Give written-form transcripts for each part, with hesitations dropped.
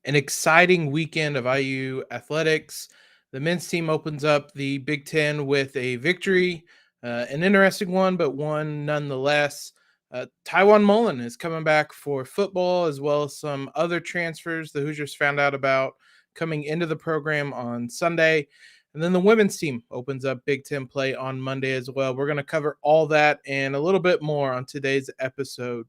an exciting weekend of IU athletics. The men's team opens up the Big Ten with a victory, an interesting one, but one nonetheless. Tiawan Mullen is coming back for football, as well as some other transfers the Hoosiers found out about coming into the program on Sunday. And then the women's team opens up Big Ten play on Monday as well. We're going to cover all that and a little bit more on today's episode.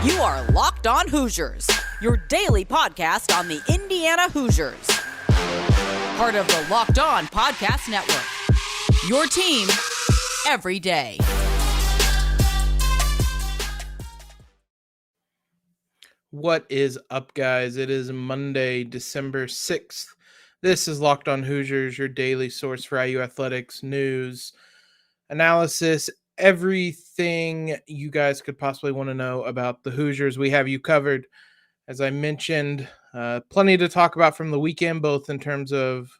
You are Locked On Hoosiers, your daily podcast on the Indiana Hoosiers. Part of the Locked On Podcast Network, your team every day. What is up, guys? It is Monday, December 6th. This is Locked On Hoosiers, your daily source for IU athletics, news, analysis, everything you guys could possibly want to know about the Hoosiers. We have you covered. As I mentioned, plenty to talk about from the weekend, both in terms of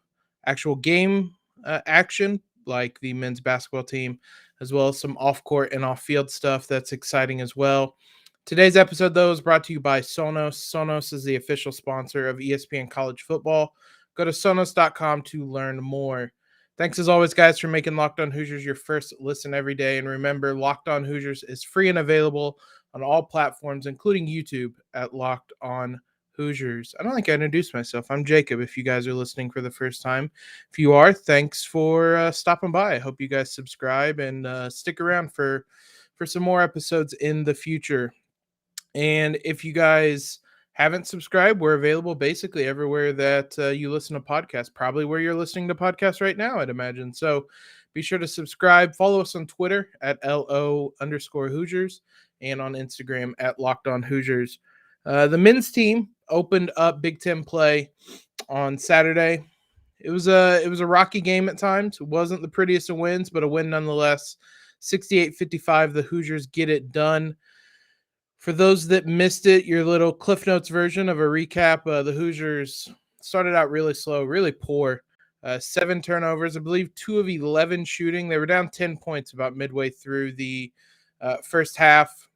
actual game action, like the men's basketball team, as well as some off-court and off-field stuff that's exciting as well. Today's episode, though, is brought to you by Sonos. Sonos is the official sponsor of ESPN College Football. Go to Sonos.com to learn more. Thanks, as always, guys, for making Locked On Hoosiers your first listen every day. And remember, Locked On Hoosiers is free and available on all platforms, including YouTube at Locked On Hoosiers. I don't think I introduced myself. I'm Jacob, if you guys are listening for the first time. If you are, thanks for stopping by. I hope you guys subscribe and stick around for some more episodes in the future. And if you guys haven't subscribed, we're available basically everywhere that you listen to podcasts, probably where you're listening to podcasts right now, I'd imagine. So be sure to subscribe. Follow us on Twitter at LO_Hoosiers and on Instagram at Locked On Hoosiers. The men's team opened up Big Ten play on Saturday. It was a rocky game at times. It wasn't the prettiest of wins, but a win nonetheless. 68-55, the Hoosiers get it done. For those that missed it, your little Cliff Notes version of a recap, the Hoosiers started out really slow, really poor. 7 turnovers, I believe 2 of 11 shooting. They were down 10 points about midway through the first half.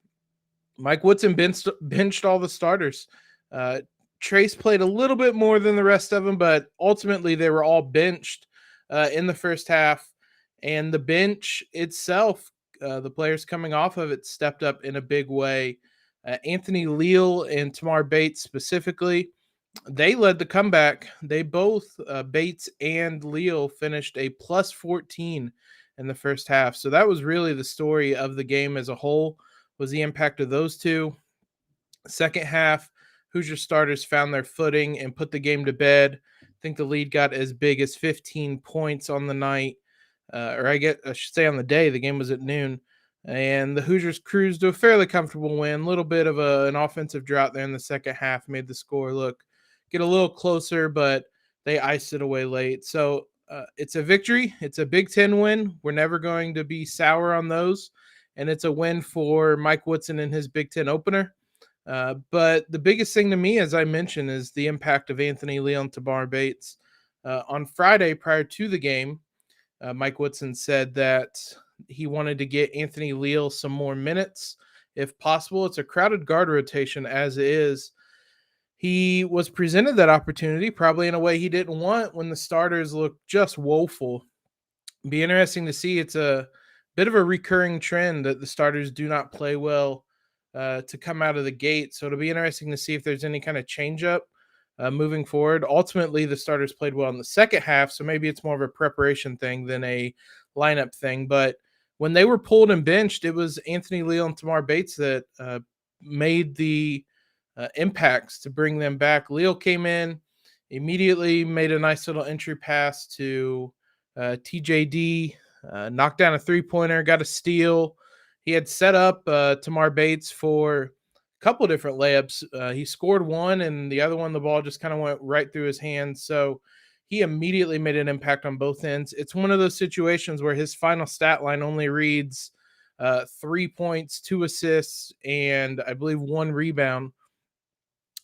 Mike Woodson benched all the starters. Trace played a little bit more than the rest of them, but ultimately they were all benched in the first half. And the bench itself, the players coming off of it, stepped up in a big way. Anthony Leal and Tamar Bates specifically, they led the comeback. They both, Bates and Leal, finished a plus 14 in the first half. So that was really the story of the game as a whole, was the impact of those two. Second half, Hoosier starters found their footing and put the game to bed. I think the lead got as big as 15 points on the night, I should say on the day. The game was at noon. And the Hoosiers cruised to a fairly comfortable win. A little bit of an offensive drought there in the second half made the score get a little closer, but they iced it away late. So it's a victory. It's a Big Ten win. We're never going to be sour on those. And it's a win for Mike Woodson in his Big Ten opener. But the biggest thing to me, as I mentioned, is the impact of Anthony Leal and Tamar Bates. On Friday, prior to the game, Mike Woodson said that he wanted to get Anthony Leal some more minutes if possible. It's a crowded guard rotation as is. He was presented that opportunity probably in a way he didn't want when the starters look just woeful. Be interesting to see. It's a bit of a recurring trend that the starters do not play well to come out of the gate. So it'll be interesting to see if there's any kind of change up moving forward. Ultimately, the starters played well in the second half, so maybe it's more of a preparation thing than a lineup thing. But when they were pulled and benched, it was Anthony Leal and Tamar Bates that made the impacts to bring them back. Leal came in, immediately made a nice little entry pass to TJD, knocked down a three-pointer, got a steal. He had set up Tamar Bates for a couple different layups. He scored one, and the other one, the ball just kind of went right through his hands. So he immediately made an impact on both ends. It's one of those situations where his final stat line only reads 3 points, 2 assists, and I believe 1 rebound.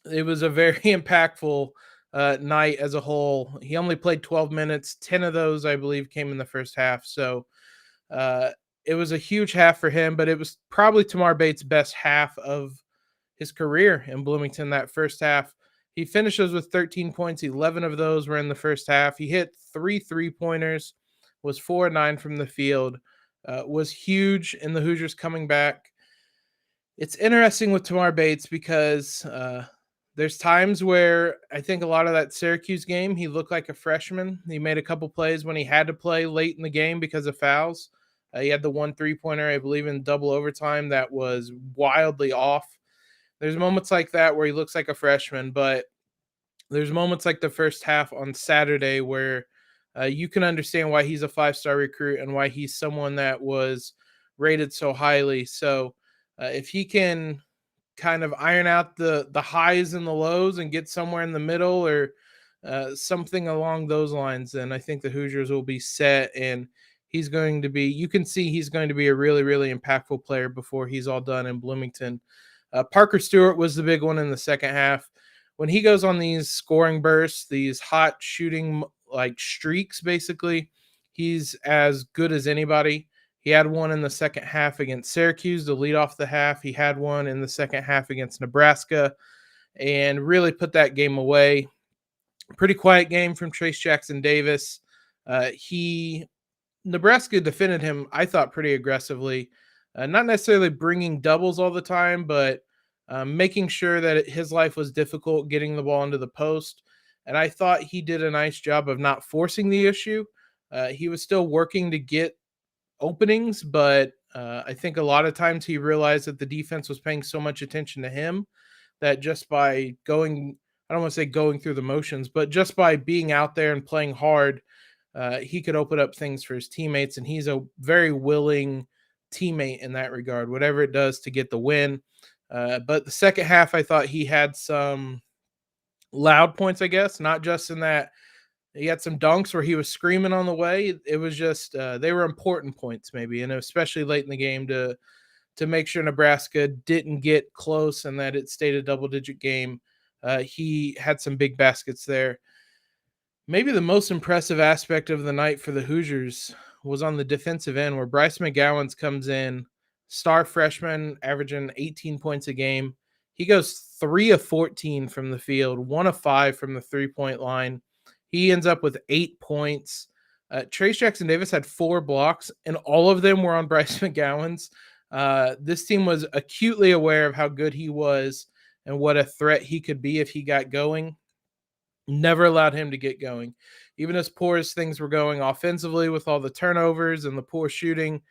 It was a very impactful night as a whole. He only played 12 minutes. 10 of those, I believe, came in the first half. So it was a huge half for him, but it was probably Tamar Bates' best half of his career in Bloomington. That first half, he finishes with 13 points. 11 of those were in the first half. He hit 3 3-pointers, was 4-9 from the field, was huge in the Hoosiers coming back. It's interesting with Tamar Bates because there's times where I think a lot of that Syracuse game, he looked like a freshman. He made a couple plays when he had to play late in the game because of fouls. He had the 1 3-pointer, I believe, in double overtime that was wildly off. There's moments like that where he looks like a freshman, but there's moments like the first half on Saturday where you can understand why he's a 5-star recruit and why he's someone that was rated so highly. So if he can kind of iron out the highs and the lows and get somewhere in the middle or something along those lines, then I think the Hoosiers will be set, and he's going to be, you can see he's going to be a really, really impactful player before he's all done in Bloomington. Parker Stewart was the big one in the second half. When he goes on these scoring bursts, these hot shooting like streaks, basically, he's as good as anybody. He had one in the second half against Syracuse to lead off the half. He had one in the second half against Nebraska and really put that game away. Pretty quiet game from Trace Jackson Davis. Nebraska defended him, I thought, pretty aggressively. Not necessarily bringing doubles all the time, but making sure that his life was difficult getting the ball into the post. And I thought he did a nice job of not forcing the issue. He was still working to get openings, but I think a lot of times he realized that the defense was paying so much attention to him that just by going, I don't want to say going through the motions, but just by being out there and playing hard, he could open up things for his teammates, and he's a very willing teammate in that regard, whatever it does to get the win. But the second half, I thought he had some loud points, I guess, not just in that he had some dunks where he was screaming on the way. It was just they were important points maybe, and especially late in the game to make sure Nebraska didn't get close and that it stayed a double-digit game. He had some big baskets there. Maybe the most impressive aspect of the night for the Hoosiers was on the defensive end where Bryce McGowens comes in, star freshman, averaging 18 points a game. He goes 3 of 14 from the field, 1 of 5 from the three-point line. He ends up with 8 points. Trace Jackson Davis had 4 blocks, and all of them were on Bryce McGowens. This team was acutely aware of how good he was and what a threat he could be if he got going. Never allowed him to get going. Even as poor as things were going offensively with all the turnovers and the poor shooting,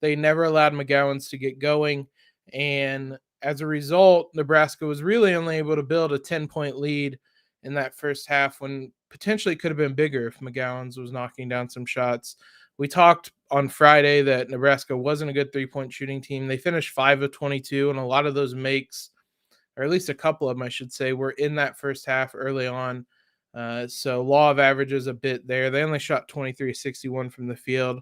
they never allowed McGowens to get going. And as a result, Nebraska was really only able to build a 10-point lead in that first half when potentially could have been bigger if McGowens was knocking down some shots. We talked on Friday that Nebraska wasn't a good three-point shooting team. They finished 5 of 22, and a lot of those makes, or at least a couple of them, I should say, were in that first half early on. So law of averages a bit there. They only shot 23-61 from the field.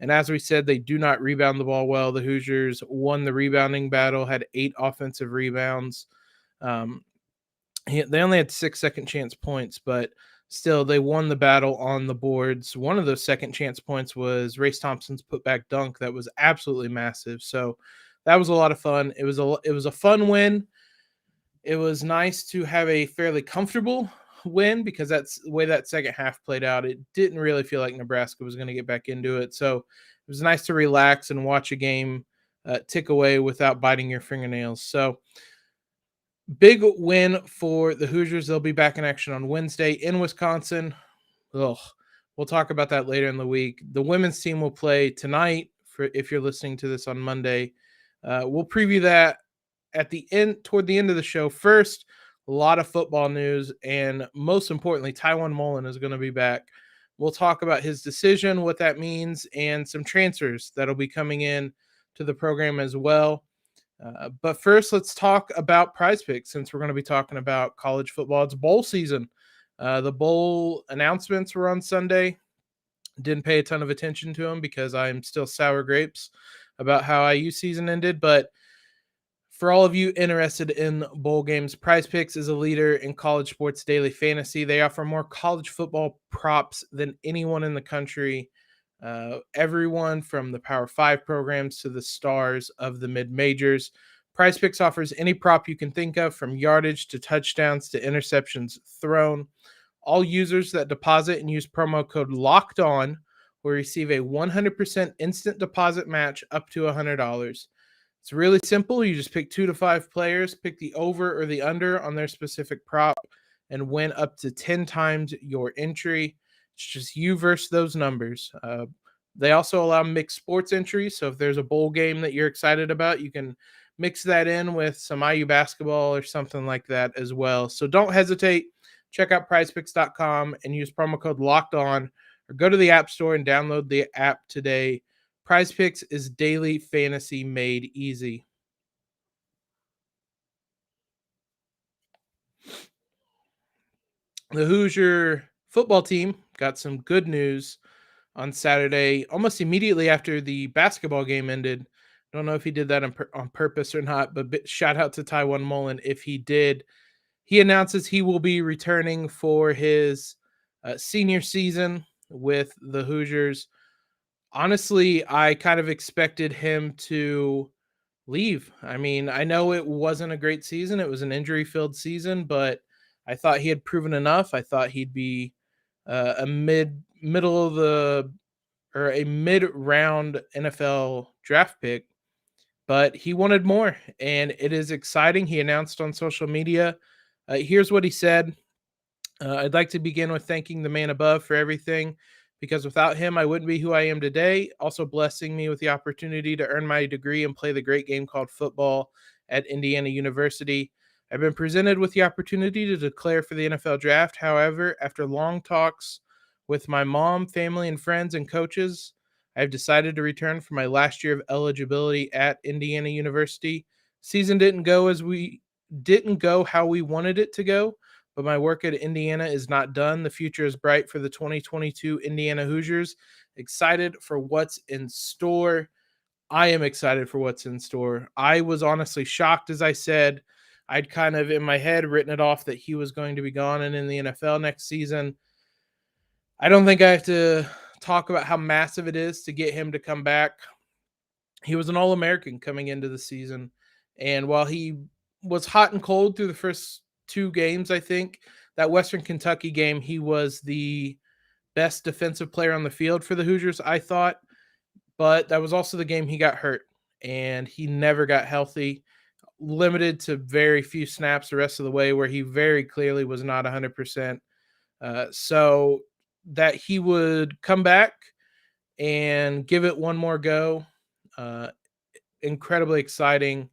And as we said, they do not rebound the ball well. The Hoosiers won the rebounding battle, had 8 offensive rebounds. They only had 6 second chance points, but still they won the battle on the boards. One of those second chance points was Race Thompson's putback dunk that was absolutely massive. So that was a lot of fun. It was a fun win. It was nice to have a fairly comfortable win because that's the way that second half played out. It didn't really feel like Nebraska was going to get back into it. So it was nice to relax and watch a game tick away without biting your fingernails. So big win for the Hoosiers. They'll be back in action on Wednesday in Wisconsin. We'll talk about that later in the week. The women's team will play tonight for if you're listening to this on Monday. We'll preview that toward the end of the show. First, a lot of football news, and most importantly, Tiawan Mullen is going to be back. We'll talk about his decision, what that means, and some transfers that'll be coming in to the program as well. But first, let's talk about PrizePicks since we're going to be talking about college football. It's bowl season. The bowl announcements were on Sunday. Didn't pay a ton of attention to them because I'm still sour grapes about how IU season ended, but for all of you interested in bowl games, PrizePicks is a leader in college sports daily fantasy. They offer more college football props than anyone in the country. Everyone from the Power 5 programs to the stars of the mid-majors. PrizePicks offers any prop you can think of, from yardage to touchdowns to interceptions thrown. All users that deposit and use promo code Locked On will receive a 100% instant deposit match up to $100. It's really simple. You just pick 2 to 5 players, pick the over or the under on their specific prop, and win up to 10 times your entry. It's just you versus those numbers. They also allow mixed sports entries. So if there's a bowl game that you're excited about, you can mix that in with some IU basketball or something like that as well. So don't hesitate. Check out prizepicks.com and use promo code Locked On, or go to the App Store and download the app today. PrizePicks is daily fantasy made easy. The Hoosier football team got some good news on Saturday, almost immediately after the basketball game ended. Don't know if he did that on purpose or not, but shout out to Tiawan Mullen if he did. He announces he will be returning for his senior season with the Hoosiers. Honestly, I kind of expected him to leave. I mean, I know it wasn't a great season. It was an injury-filled season, but I thought he had proven enough. I thought he'd be a middle of the or a mid-round NFL draft pick, but he wanted more, and it is exciting. He announced on social media. Here's what he said. I'd like to begin with thanking the man above for everything, because without him, I wouldn't be who I am today. Also blessing me with the opportunity to earn my degree and play the great game called football at Indiana University. I've been presented with the opportunity to declare for the NFL draft. However, after long talks with my mom, family, and friends and coaches, I've decided to return for my last year of eligibility at Indiana University. Season didn't go how we wanted it to go, but my work at Indiana is not done. The future is bright for the 2022 Indiana Hoosiers. Excited for what's in store. I am excited for what's in store. I was honestly shocked, as I said. I'd kind of in my head written it off that he was going to be gone and in the NFL next season. I don't think I have to talk about how massive it is to get him to come back. He was an All-American coming into the season, and while he was hot and cold through the first 2 games, I think that Western Kentucky game, he was the best defensive player on the field for the Hoosiers, I thought, but that was also the game he got hurt, and he never got healthy, limited to very few snaps the rest of the way, where he very clearly was not 100%. So that he would come back and give it one more go, incredibly exciting.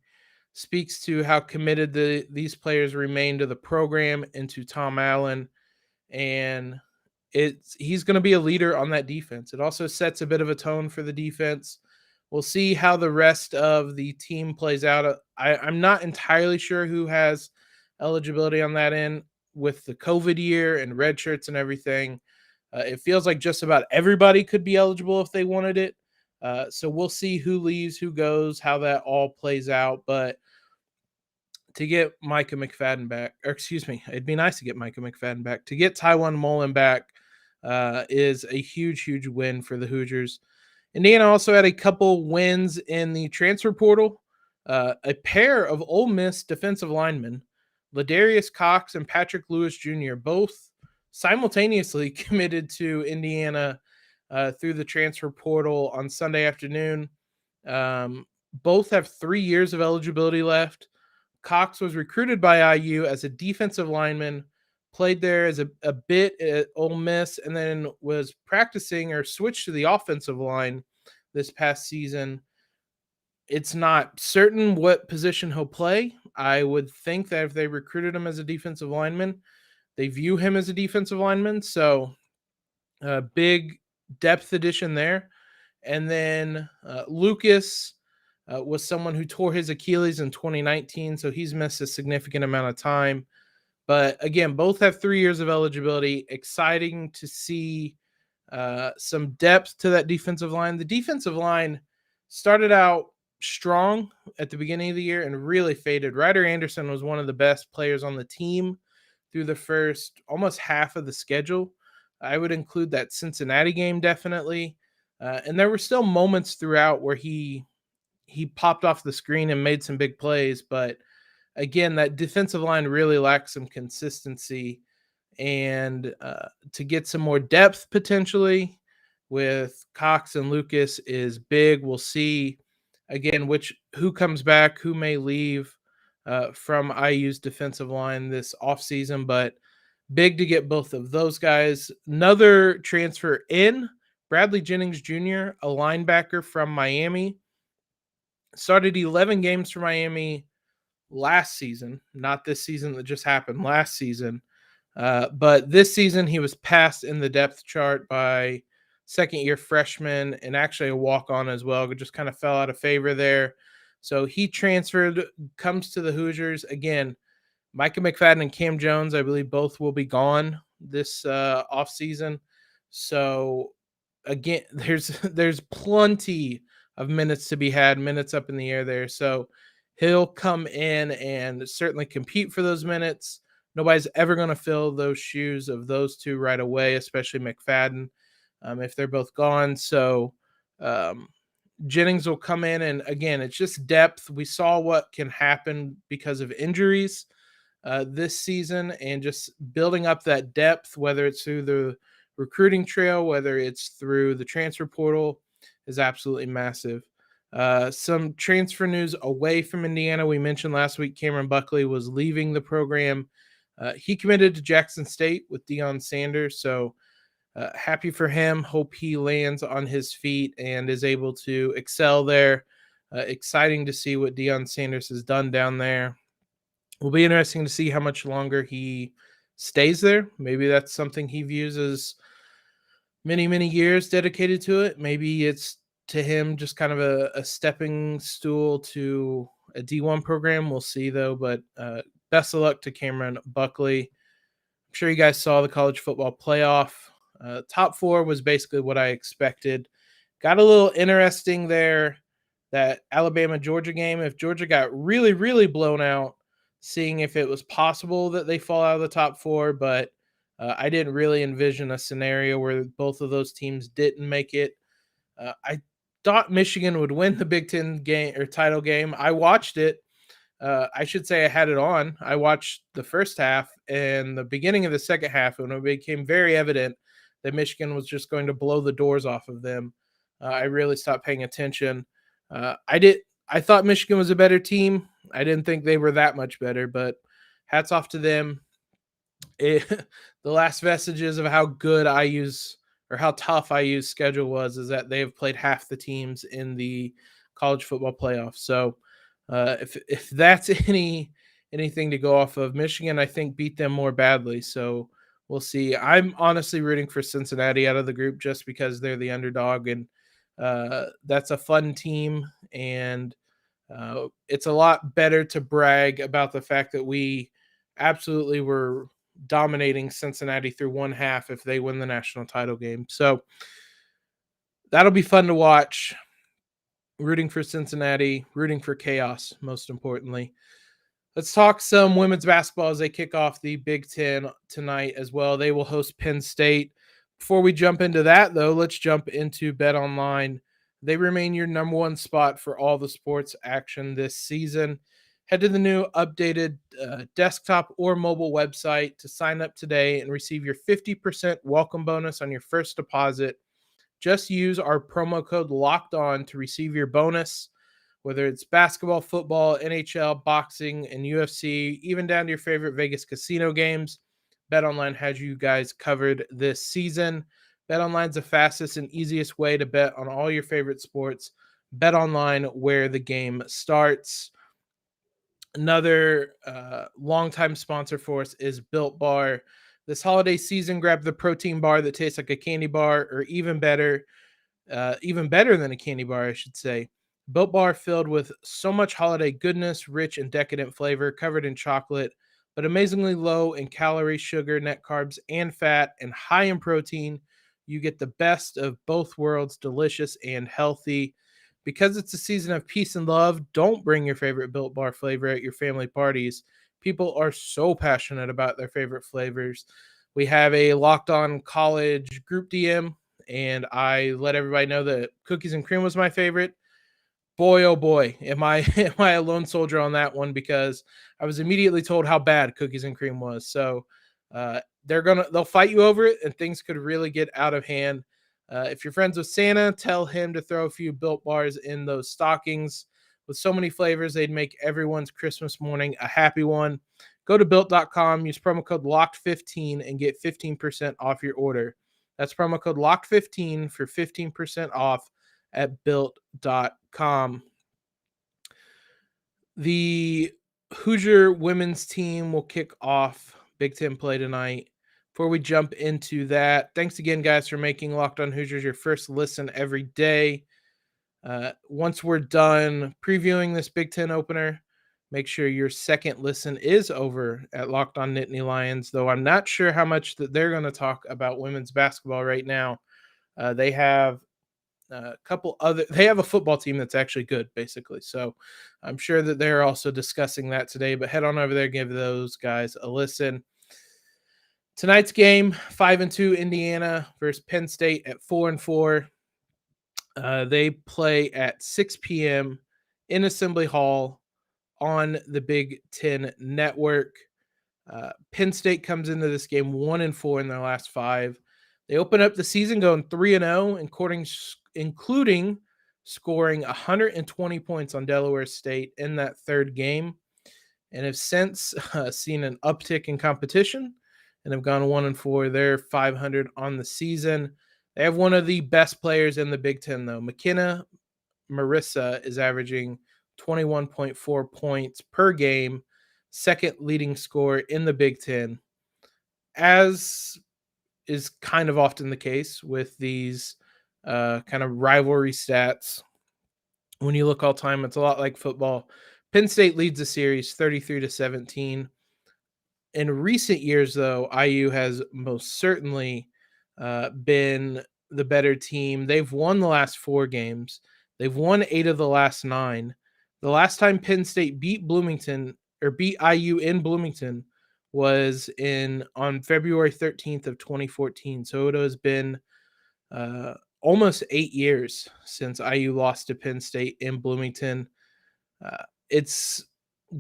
Speaks to how committed these players remain to the program and to Tom Allen, and he's going to be a leader on that defense. It also sets a bit of a tone for the defense. We'll see how the rest of the team plays out. I'm not entirely sure who has eligibility on that end with the COVID year and red shirts and everything. It feels like just about everybody could be eligible if they wanted it. So we'll see who leaves, who goes, how that all plays out. But to get Micah McFadden back, or excuse me, it'd be nice to get Micah McFadden back. To get Tiawan Mullen back is a huge, huge win for the Hoosiers. Indiana also had a couple wins in the transfer portal. A pair of Ole Miss defensive linemen, Ladarius Cox and Patrick Lewis Jr., both simultaneously committed to Indiana through the transfer portal on Sunday afternoon. Both have 3 years of eligibility left. Cox was recruited by IU as a defensive lineman, played there as a bit at Ole Miss, and then was practicing or switched to the offensive line this past season. It's not certain what position he'll play. I would think that if they recruited him as a defensive lineman, they view him as a defensive lineman. So a big depth addition there. And then Lucas was someone who tore his Achilles in 2019, so he's missed a significant amount of time. But again, both have 3 years of eligibility. Exciting to see some depth to that defensive line. The defensive line started out strong at the beginning of the year and really faded. Ryder Anderson was one of the best players on the team through the first almost half of the schedule. I would include that Cincinnati game definitely. And there were still moments throughout where he popped off the screen and made some big plays, but again, that defensive line really lacks some consistency, and to get some more depth potentially with Cox and Lucas is big. We'll see again who comes back, who may leave from IU's defensive line this offseason, but big to get both of those guys. Another transfer in, Bradley Jennings Jr., a linebacker from Miami, started 11 games for Miami last season, not this season that just happened, last season. But this season, he was passed in the depth chart by second-year freshman and actually a walk-on as well. It just kind of fell out of favor there. So he transferred, comes to the Hoosiers. Again, Micah McFadden and Cam Jones, I believe both will be gone this offseason. So again, there's plenty of minutes to be had, minutes up in the air there. So he'll come in and certainly compete for those minutes. Nobody's ever going to fill those shoes of those two right away, especially McFadden, if they're both gone. So Jennings will come in, and again, it's just depth. We saw what can happen because of injuries this season, and just building up that depth, whether it's through the recruiting trail, whether it's through the transfer portal, is absolutely massive. Some transfer news away from Indiana. We mentioned last week Cameron Buckley was leaving the program. He committed to Jackson State with Deion Sanders, so happy for him. Hope he lands on his feet and is able to excel there. Exciting to see what Deion Sanders has done down there. Will be interesting to see how much longer he stays there. Maybe that's something he views as many, many years dedicated to it. Maybe it's to him just kind of a stepping stool to a D1 program. We'll see, though. But best of luck to Cameron Buckley. I'm sure you guys saw the college football playoff. Top four was basically what I expected. Got a little interesting there, that Alabama-Georgia game. If Georgia got really, really blown out, seeing if it was possible that they fall out of the top four, but I didn't really envision a scenario where both of those teams didn't make it. I thought Michigan would win the Big Ten game or title game. I watched it. I should say I had it on. I watched the first half and the beginning of the second half when it became very evident that Michigan was just going to blow the doors off of them. I really stopped paying attention. I thought Michigan was a better team. I didn't think they were that much better, but hats off to them. The last vestiges of how good IU's or how tough IU's schedule was is that they have played half the teams in the college football playoff. So if that's anything to go off of, Michigan, I think, beat them more badly. So we'll see. I'm honestly rooting for Cincinnati out of the group just because they're the underdog, and that's a fun team, and it's a lot better to brag about the fact that we absolutely were dominating Cincinnati through one half if they win the national title game. So that'll be fun to watch. Rooting for Cincinnati, rooting for chaos, most importantly. Let's talk some women's basketball as they kick off the Big Ten tonight as well. They will host Penn State. Before we jump into that, though, let's jump into BetOnline. They remain your number one spot for all the sports action this season. Head to the new updated desktop or mobile website to sign up today and receive your 50% welcome bonus on your first deposit. Just use our promo code LOCKEDON to receive your bonus. Whether it's basketball, football, NHL, boxing, and UFC, even down to your favorite Vegas casino games, BetOnline has you guys covered this season. BetOnline's the fastest and easiest way to bet on all your favorite sports. BetOnline, where the game starts. Another longtime sponsor for us is Built Bar. This holiday season, grab the protein bar that tastes like a candy bar, or even better than a candy bar, I should say. Built Bar filled with so much holiday goodness, rich and decadent flavor, covered in chocolate, but amazingly low in calorie, sugar, net carbs, and fat, and high in protein. You get the best of both worlds, delicious and healthy. Because it's a season of peace and love, don't bring your favorite Built Bar flavor at your family parties. People are so passionate about their favorite flavors. We have a Locked On College group DM, and I let everybody know that cookies and cream was my favorite. Boy, oh boy, am I am I a lone soldier on that one, because I was immediately told how bad cookies and cream was. So they'll fight you over it, and things could really get out of hand. If you're friends with Santa, tell him to throw a few Built Bars in those stockings. With so many flavors, they'd make everyone's Christmas morning a happy one. Go to built.com, use promo code LOCKED15 and get 15% off your order. That's promo code LOCKED15 for 15% off at built.com. The Hoosier women's team will kick off Big Ten play tonight. Before we jump into that, thanks again, guys, for making Locked On Hoosiers your first listen every day. Once we're done previewing this Big Ten opener, make sure your second listen is over at Locked On Nittany Lions, though I'm not sure how much that they're going to talk about women's basketball right now. They have they have a football team that's actually good, basically. So I'm sure that they're also discussing that today, but head on over there, give those guys a listen. Tonight's game, 5-2 Indiana versus Penn State at 4-4. They play at 6 p.m. in Assembly Hall on the Big Ten Network. Penn State comes into this game 1-4 in their last 5. They open up the season going 3-0, including scoring 120 points on Delaware State in that third game, and have since seen an uptick in competition and have gone 1-4. They're 500 on the season. They have one of the best players in the Big Ten, though. McKenna Marissa is averaging 21.4 points per game, second leading scorer in the Big Ten, as is kind of often the case with these kind of rivalry stats. When you look all time, it's a lot like football. Penn State leads the series 33-17. In recent years, though, IU has most certainly been the better team. They've won the last 4 games. They've won 8 of the last 9. The last time Penn State beat IU in Bloomington was on February 13th of 2014. So it has been almost 8 years since IU lost to Penn State in Bloomington. It's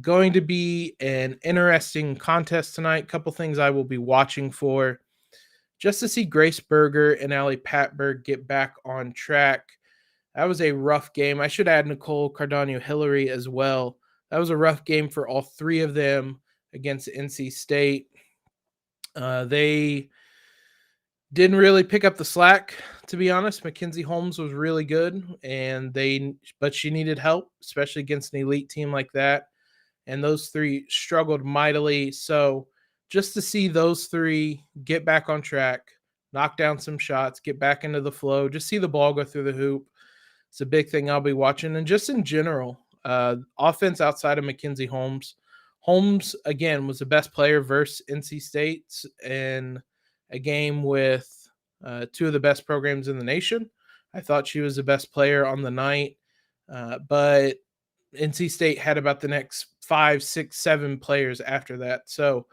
going to be an interesting contest tonight. Couple things I will be watching for, just to see Grace Berger and Allie Patberg get back on track. That was a rough game. I should add Nicole Cardano-Hillary as well. That was a rough game for all 3 of them against NC State. They didn't really pick up the slack, to be honest. Mackenzie Holmes was really good, but she needed help, especially against an elite team like that. And those 3 struggled mightily. So just to see those 3 get back on track, knock down some shots, get back into the flow, just see the ball go through the hoop, it's a big thing I'll be watching. And just in general, offense outside of Mackenzie Holmes. Holmes, again, was the best player versus NC State in a game with 2 of the best programs in the nation. I thought she was the best player on the night, but NC State had about the next 5, 6, 7 players after that. So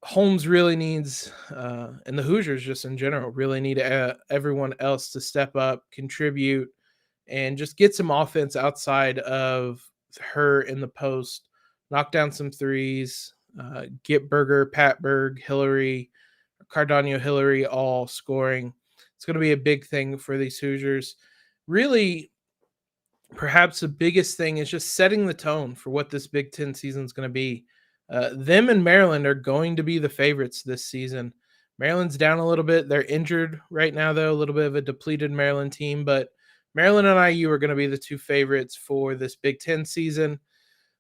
Holmes really needs, and the Hoosiers just in general, really need everyone else to step up, contribute, and just get some offense outside of her in the post, knock down some threes, get Berger, Patberg, Hillary, Cardano-Hillary all scoring. It's going to be a big thing for these Hoosiers. Really, perhaps the biggest thing is just setting the tone for what this Big Ten season is going to be. Them and Maryland are going to be the favorites this season. Maryland's down a little bit. They're injured right now, though, a little bit of a depleted Maryland team. But Maryland and IU are going to be the 2 favorites for this Big Ten season.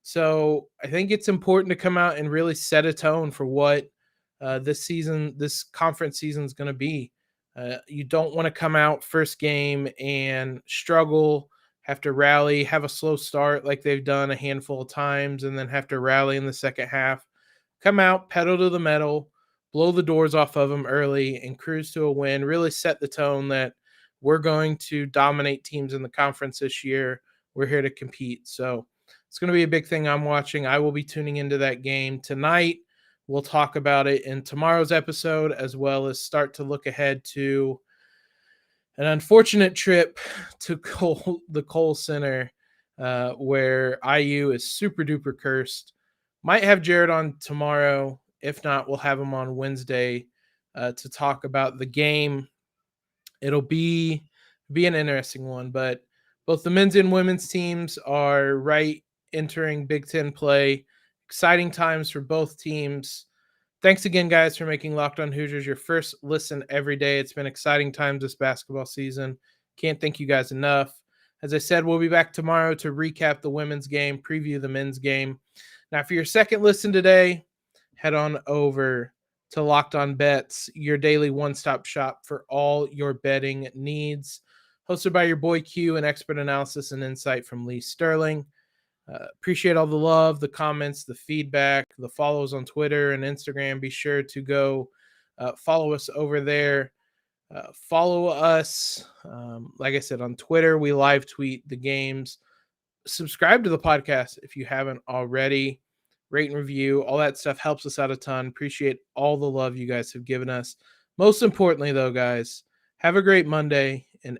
So I think it's important to come out and really set a tone for what this conference season is going to be. You don't want to come out first game and struggle, have to rally, have a slow start like they've done a handful of times, and then have to rally in the second half. Come out, pedal to the metal, blow the doors off of them early, and cruise to a win. Really set the tone that we're going to dominate teams in the conference this year. We're here to compete. So it's going to be a big thing I'm watching. I will be tuning into that game tonight. We'll talk about it in tomorrow's episode, as well as start to look ahead to an unfortunate trip to the Kohl Center, where IU is super duper cursed. Might have Jared on tomorrow. If not, we'll have him on Wednesday to talk about the game. It'll be an interesting one, but both the men's and women's teams are entering Big Ten play. Exciting times for both teams. Thanks again, guys, for making Locked On Hoosiers your first listen every day. It's been exciting times this basketball season. Can't thank you guys enough. As I said, we'll be back tomorrow to recap the women's game, preview the men's game. Now, for your second listen today, head on over to Locked On Bets, your daily one-stop shop for all your betting needs. Hosted by your boy Q, and expert analysis and insight from Lee Sterling. Appreciate all the love, the comments, the feedback, the follows on Twitter and Instagram. Be sure to go follow us over there. Follow us, like I said, on Twitter. We live tweet the games. Subscribe to the podcast if you haven't already. Rate and review. All that stuff helps us out a ton. Appreciate all the love you guys have given us. Most importantly, though, guys, have a great Monday and